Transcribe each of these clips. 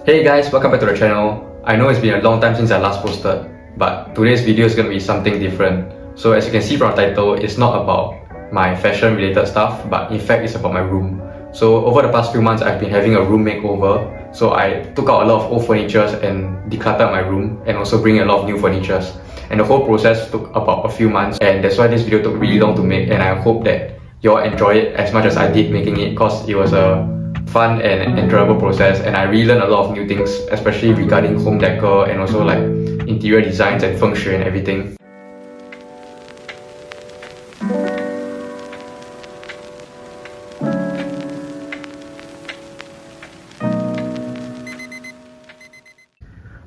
Hey guys, welcome back to the channel. I know it's been a long time since I last posted, but today's video is going to be something different. So as you can see from the title, it's not about my fashion related stuff, but in fact it's about my room. So over the past few months, I've been having a room makeover. So I took out a lot of old furniture and decluttered my room, and also bring a lot of new furniture. And the whole process took about a few months, and that's why this video took really long to make, and I hope that you all enjoy it as much as I did making it, because it was a fun and enjoyable process, and I really learned a lot of new things, especially regarding home decor and also like interior designs and feng shui and everything.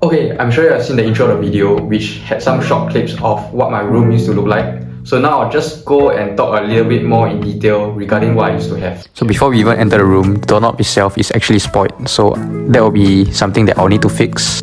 Okay, I'm sure you have seen the intro of the video, which had some short clips of what my room used to look like. So now I'll just go and talk a little bit more in detail regarding what I used to have. So before we even enter the room, the doorknob itself is actually spoiled. So that will be something that I'll need to fix.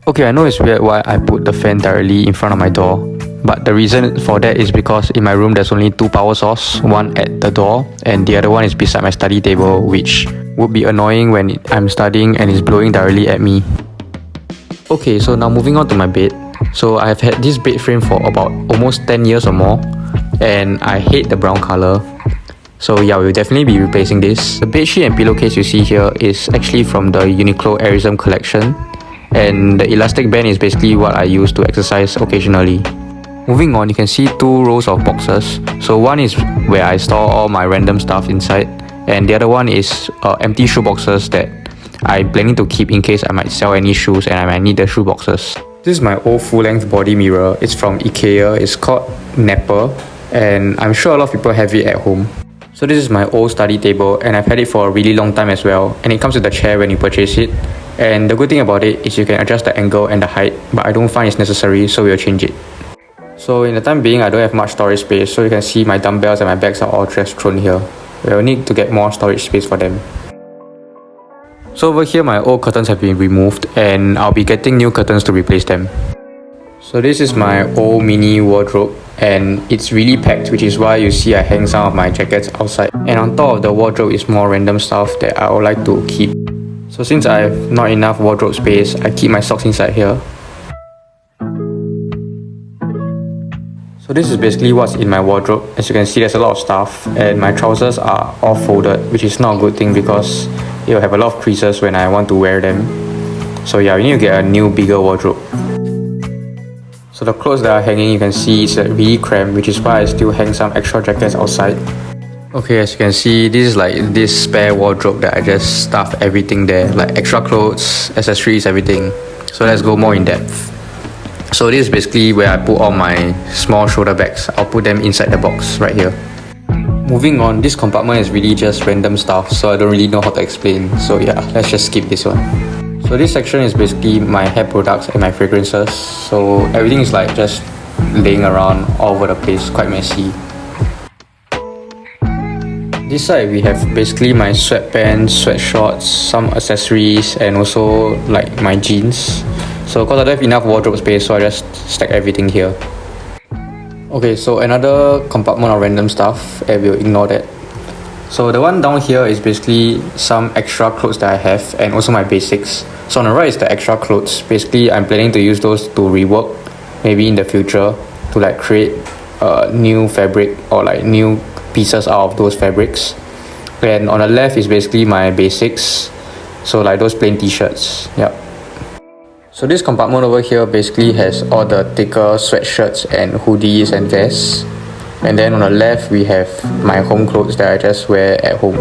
Okay, I know it's weird why I put the fan directly in front of my door. But the reason for that is because in my room there's only two power sources, one at the door and the other one is beside my study table, which would be annoying when I'm studying and it's blowing directly at me. Okay, so now moving on to my bed. So I've had this bed frame for about almost 10 years or more, and I hate the brown color. So yeah, we'll definitely be replacing this. The bedsheet and pillowcase you see here is actually from the Uniqlo Airism collection, and the elastic band is basically what I use to exercise occasionally. Moving on, you can see two rows of boxes. So one is where I store all my random stuff inside, and the other one is empty shoe boxes that I'm planning to keep in case I might sell any shoes and I might need the shoe boxes. This is my old full-length body mirror. It's from Ikea. It's called Napper, and I'm sure a lot of people have it at home. So this is my old study table, and I've had it for a really long time as well, and it comes with a chair when you purchase it. And the good thing about it is you can adjust the angle and the height, but I don't find it's necessary, so we'll change it. So in the time being, I don't have much storage space, so you can see my dumbbells and my bags are all just thrown here. We'll need to get more storage space for them. So over here, my old curtains have been removed, and I'll be getting new curtains to replace them. So this is my old mini wardrobe, and it's really packed, which is why you see I hang some of my jackets outside. And on top of the wardrobe is more random stuff that I would like to keep. So since I have not enough wardrobe space, I keep my socks inside here. So this is basically what's in my wardrobe. As you can see, there's a lot of stuff, and my trousers are all folded, which is not a good thing because it will have a lot of creases when I want to wear them. So yeah, we need to get a new, bigger wardrobe. So the clothes that are hanging, you can see is really cramped, which is why I still hang some extra jackets outside. Okay, as you can see, this is like this spare wardrobe that I just stuff everything there, like extra clothes, accessories, everything. So let's go more in depth. So this is basically where I put all my small shoulder bags. I'll put them inside the box right here. Moving on, this compartment is really just random stuff, so I don't really know how to explain. So yeah, let's just skip this one. So this section is basically my hair products and my fragrances. So everything is like just laying around all over the place, quite messy. This side we have basically my sweatpants, sweatshorts, some accessories, and also like my jeans. So because I don't have enough wardrobe space, so I just stack everything here. Okay, so another compartment of random stuff, and we'll ignore that. So the one down here is basically some extra clothes that I have, and also my basics. So on the right is the extra clothes. Basically, I'm planning to use those to rework, maybe in the future, to like create new fabric or like new pieces out of those fabrics. And on the left is basically my basics, so like those plain t-shirts. Yep. So this compartment over here basically has all the thicker sweatshirts and hoodies and vests. And then on the left we have my home clothes that I just wear at home.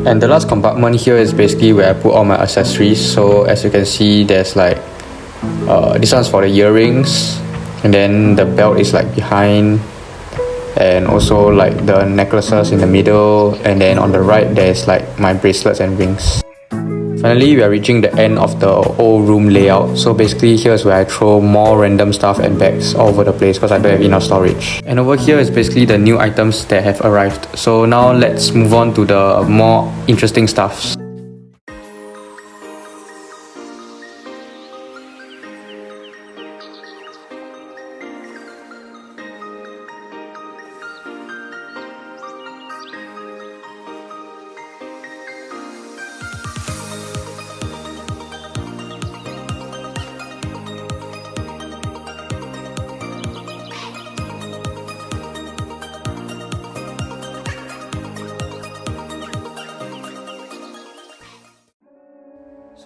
And the last compartment here is basically where I put all my accessories. So as you can see, there's like this one's for the earrings, and then the belt is like behind, and also like the necklaces in the middle, and then on the right there's like my bracelets and rings. Finally, we are reaching the end of the old room layout. So basically, here's where I throw more random stuff and bags all over the place because I don't have enough storage. And over here is basically the new items that have arrived. So now let's move on to the more interesting stuff.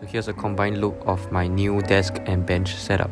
So here's a combined look of my new desk and bench setup.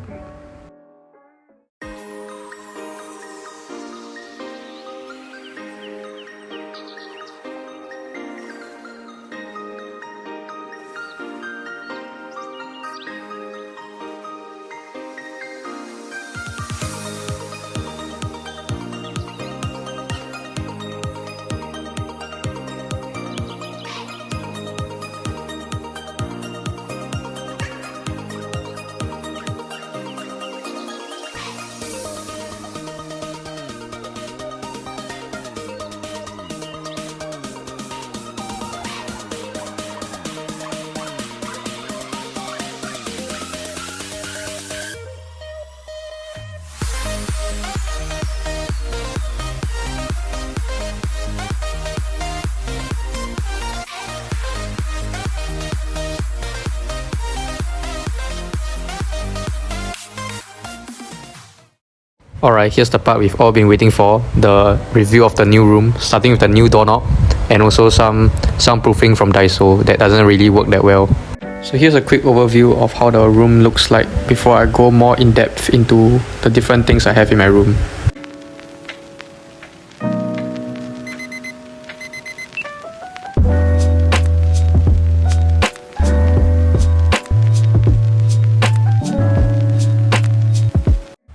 Alright, here's the part we've all been waiting for, the review of the new room, starting with the new doorknob and also some soundproofing from Daiso that doesn't really work that well. So here's a quick overview of how the room looks like before I go more in depth into the different things I have in my room.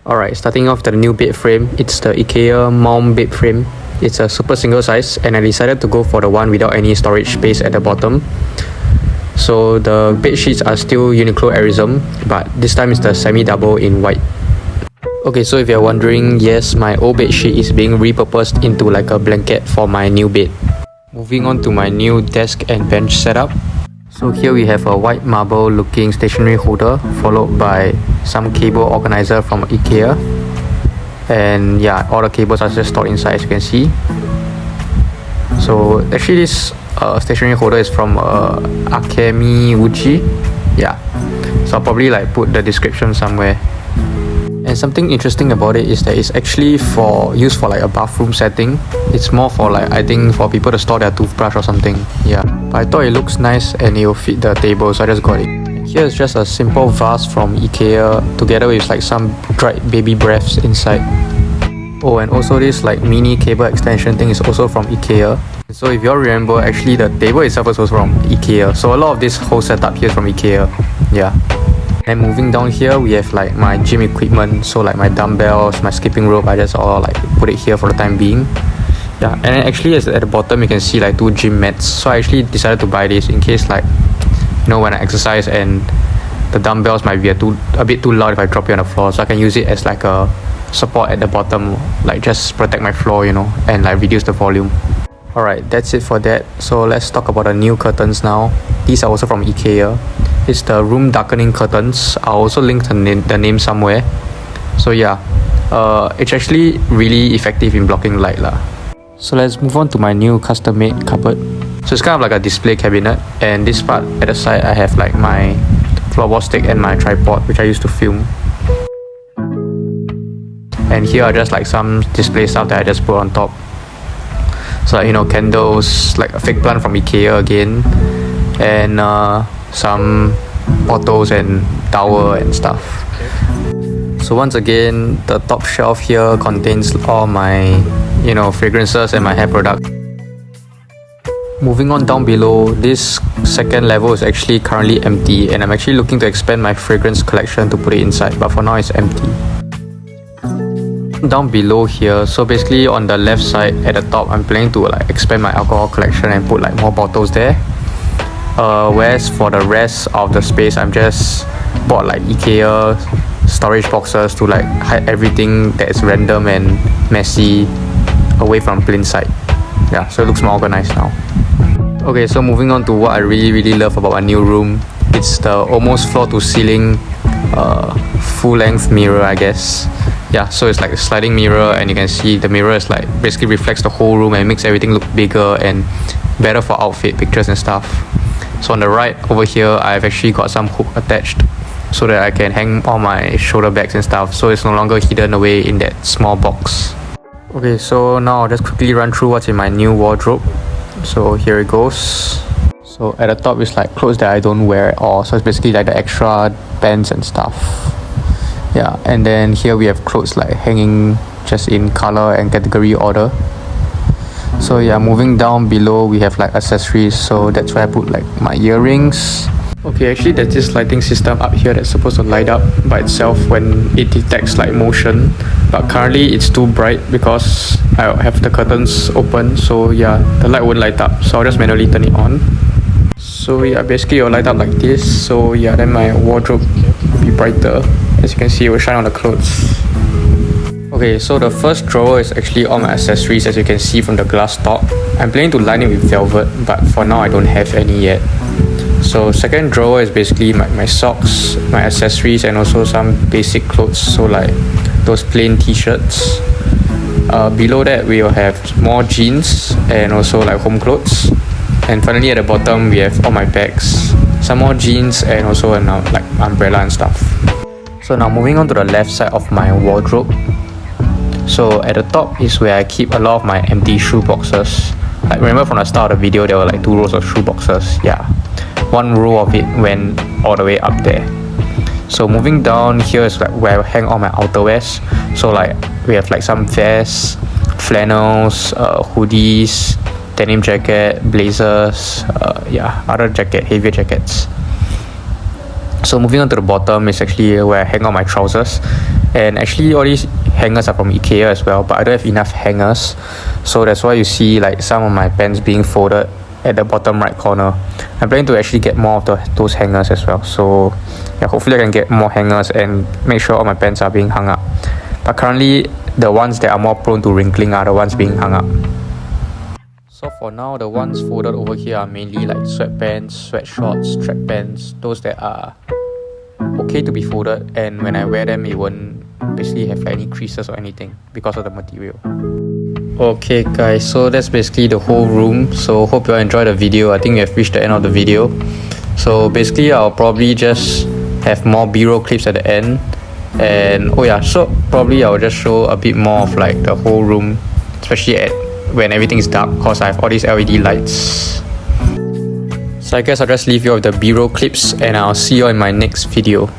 Alright, starting off the new bed frame, it's the Ikea mom bed frame. It's a super single size and I decided to go for the one without any storage space at the bottom. So the bed sheets are still Uniqlo Airism, but this time it's the semi-double in white. Okay, so if you're wondering, yes, my old bed sheet is being repurposed into like a blanket for my new bed. Moving on to my new desk and bench setup. So here we have a white marble looking stationery holder followed by some cable organizer from Ikea, and yeah, all the cables are just stored inside as you can see. So actually this stationery holder is from Akemi Uchi, yeah, so I'll probably like put the description somewhere. And something interesting about it is that it's actually used for like a bathroom setting. It's more for like, I think, for people to store their toothbrush or something. Yeah, but I thought it looks nice and it'll fit the table, so I just got it. Here's just a simple vase from Ikea together with like some dried baby breaths inside. Oh, and also this like mini cable extension thing is also from Ikea. So if you all remember, actually the table itself is also from Ikea. So a lot of this whole setup here is from Ikea. Yeah. And moving down here, we have like my gym equipment, so like my dumbbells, my skipping rope, I just all like put it here for the time being. Yeah, and then actually at the bottom you can see like 2 gym mats, so I actually decided to buy this in case like, you know, when I exercise and the dumbbells might be a bit too loud if I drop it on the floor, so I can use it as like a support at the bottom, like just protect my floor, you know, and like reduce the volume. Alright, that's it for that. So let's talk about the new curtains now. These are also from Ikea. It's the room darkening curtains. I'll also link the name somewhere. So yeah, it's actually really effective in blocking light lah. So let's move on to my new custom made cupboard. So it's kind of like a display cabinet, and this part at the side I have like my floorball stick and my tripod which I used to film. And here are just like some display stuff that I just put on top. So like, you know, candles, like a fake plant from Ikea again, and some bottles and towel and stuff. So once again, the top shelf here contains all my, you know, fragrances and my hair products. Moving on down below, this second level is actually currently empty, and I'm actually looking to expand my fragrance collection to put it inside, but for now it's empty. Down below here, so basically on the left side at the top, I'm planning to like expand my alcohol collection and put like more bottles there. Whereas for the rest of the space, I'm just bought like Ikea storage boxes to like hide everything that is random and messy away from plain sight. Yeah, so it looks more organized now. Okay, so moving on to what I really love about my new room. It's the almost floor to ceiling full length mirror, I guess. Yeah, so it's like a sliding mirror, and you can see the mirror is like basically reflects the whole room and makes everything look bigger and better for outfit pictures and stuff. So on the right over here, I've actually got some hook attached so that I can hang all my shoulder bags and stuff, so it's no longer hidden away in that small box. Okay, so now I'll just quickly run through what's in my new wardrobe. So here it goes. So at the top is like clothes that I don't wear at all, so it's basically like the extra pants and stuff. Yeah, and then here we have clothes like hanging just in color and category order. So yeah, moving down below we have like accessories, so that's where I put like my earrings. Okay, actually there's this lighting system up here that's supposed to light up by itself when it detects like motion, but currently it's too bright because I have the curtains open, so yeah, the light won't light up, so I'll just manually turn it on. So yeah, basically it'll light up like this, so yeah, then my wardrobe will be brighter. As you can see, it will shine on the clothes. Okay, so the first drawer is actually all my accessories, as you can see from the glass top. I'm planning to line it with velvet, but for now I don't have any yet. So second drawer is basically my socks, my accessories, and also some basic clothes, so like those plain t-shirts. Below that we will have more jeans and also like home clothes. And finally at the bottom we have all my bags, some more jeans, and also like umbrella and stuff. So now moving on to the left side of my wardrobe. So at the top is where I keep a lot of my empty shoe boxes. Like remember from the start of the video there were like 2 rows of shoe boxes. Yeah, 1 row of it went all the way up there. So moving down here is like where I hang all my outerwears. So like we have like some vests, flannels, hoodies, denim jacket, blazers, other heavier jackets. So moving on to the bottom is actually where I hang out my trousers, and actually all these hangers are from Ikea as well, but I don't have enough hangers, so that's why you see like some of my pants being folded at the bottom right corner. I'm planning to actually get more of those hangers as well, so yeah, hopefully I can get more hangers and make sure all my pants are being hung up. But currently the ones that are more prone to wrinkling are the ones being hung up. So for now, the ones folded over here are mainly like sweatpants, sweatshorts, track pants, those that are okay to be folded, and when I wear them it won't basically have like any creases or anything because of the material. Okay guys, so that's basically the whole room. So hope you all enjoyed the video. I think we have reached the end of the video. So basically I'll probably just have more b-roll clips at the end, and so probably I'll just show a bit more of like the whole room, especially when everything is dark, because I have all these LED lights. So I guess I'll just leave you with the b-roll clips, and I'll see you in my next video.